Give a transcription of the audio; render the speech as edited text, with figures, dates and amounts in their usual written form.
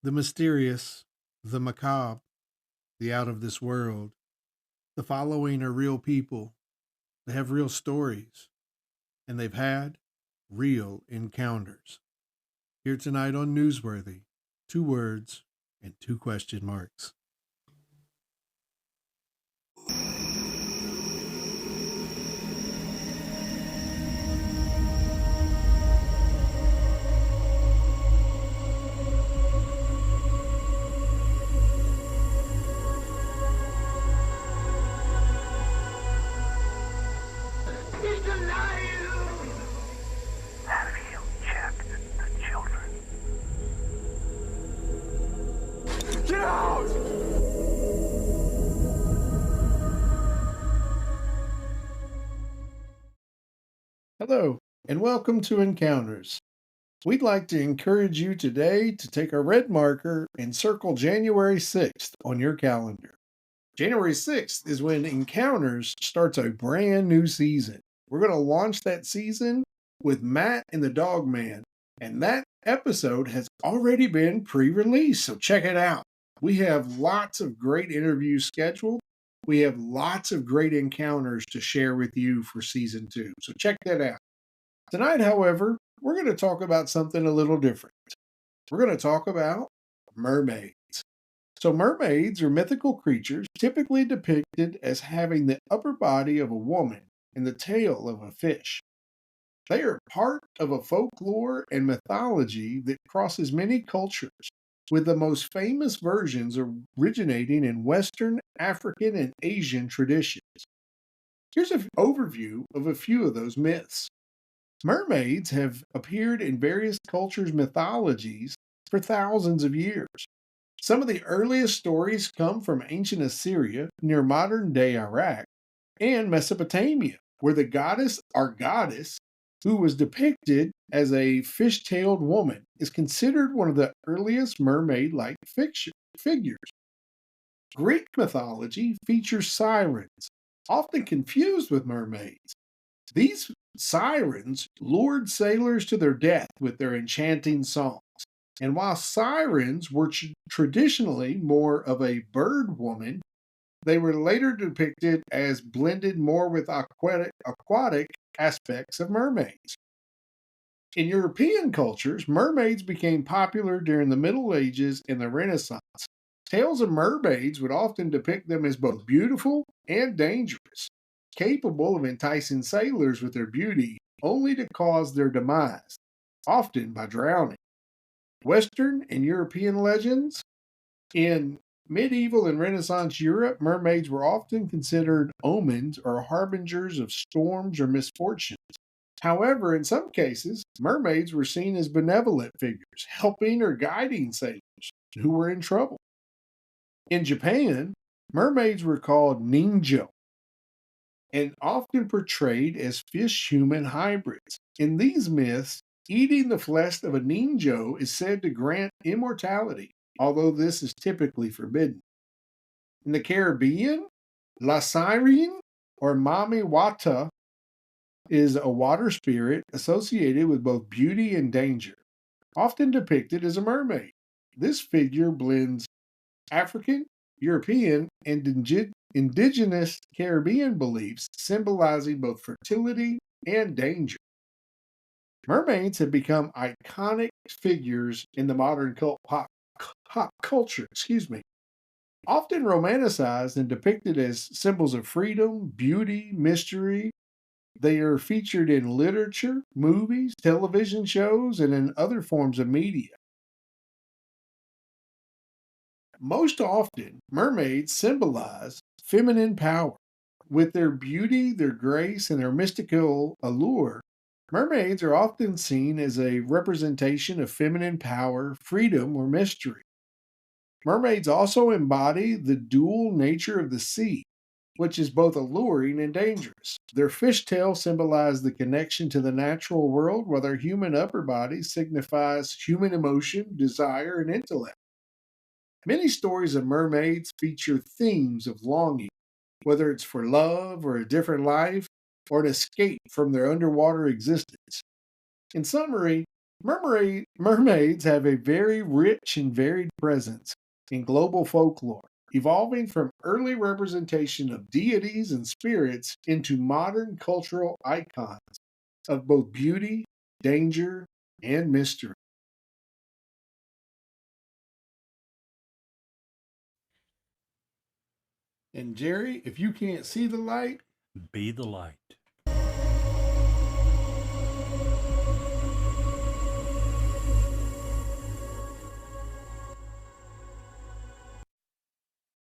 The mysterious, the macabre, the out of this world. The following are real people. They have real stories, and they've had real encounters. Here tonight on Newsworthy, two words and two question marks. He's alive! Have you checked the children? Get out! Hello, and welcome to Encounters. We'd like to encourage you today to take a red marker and circle January 6th on your calendar. January 6th is when Encounters starts a brand new season. We're going to launch that season with Matt and the Dog Man, and that episode has already been pre released, so check it out. We have lots of great interviews scheduled. We have lots of great encounters to share with you for season 2, so check that out. Tonight, however, we're going to talk about something a little different. We're going to talk about mermaids. So, mermaids are mythical creatures typically depicted as having the upper body of a woman and the tail of a fish. They are part of a folklore and mythology that crosses many cultures, with the most famous versions originating in Western, African, and Asian traditions. Here's an overview of a few of those myths. Mermaids have appeared in various cultures' mythologies for thousands of years. Some of the earliest stories come from ancient Assyria near modern day Iraq and Mesopotamia, where the goddess Argoddess, who was depicted as a fish tailed woman, is considered one of the earliest mermaid like figures. Greek mythology features sirens, often confused with mermaids. These sirens lured sailors to their death with their enchanting songs. And while sirens were traditionally more of a bird woman, they were later depicted as blended more with aquatic aspects of mermaids. In European cultures, mermaids became popular during the Middle Ages and the Renaissance. Tales of mermaids would often depict them as both beautiful and dangerous, capable of enticing sailors with their beauty only to cause their demise, often by drowning. Western and European legends. In medieval and Renaissance Europe, mermaids were often considered omens or harbingers of storms or misfortunes. However, in some cases, mermaids were seen as benevolent figures, helping or guiding sailors who were in trouble. In Japan, mermaids were called ninjo and often portrayed as fish human hybrids. In these myths, eating the flesh of a ninjo is said to grant immortality, although this is typically forbidden. In the Caribbean, La Siren or Mami Wata is a water spirit associated with both beauty and danger, often depicted as a mermaid. This figure blends African, European, and indigenous Caribbean beliefs, symbolizing both fertility and danger. Mermaids have become iconic figures in the modern pop culture, often romanticized and depicted as symbols of freedom, beauty, mystery. They are featured in literature, movies, television shows, and in other forms of media. Most often, mermaids symbolize feminine power. With their beauty, their grace, and their mystical allure, mermaids are often seen as a representation of feminine power, freedom, or mystery. Mermaids also embody the dual nature of the sea, which is both alluring and dangerous. Their fishtail symbolizes the connection to the natural world, while their human upper body signifies human emotion, desire, and intellect. Many stories of mermaids feature themes of longing, whether it's for love or a different life or an escape from their underwater existence. In summary, Mermaids have a very rich and varied presence in global folklore, evolving from early representation of deities and spirits into modern cultural icons of both beauty, danger, and mystery. And Jerry, if you can't see the light, Be the light.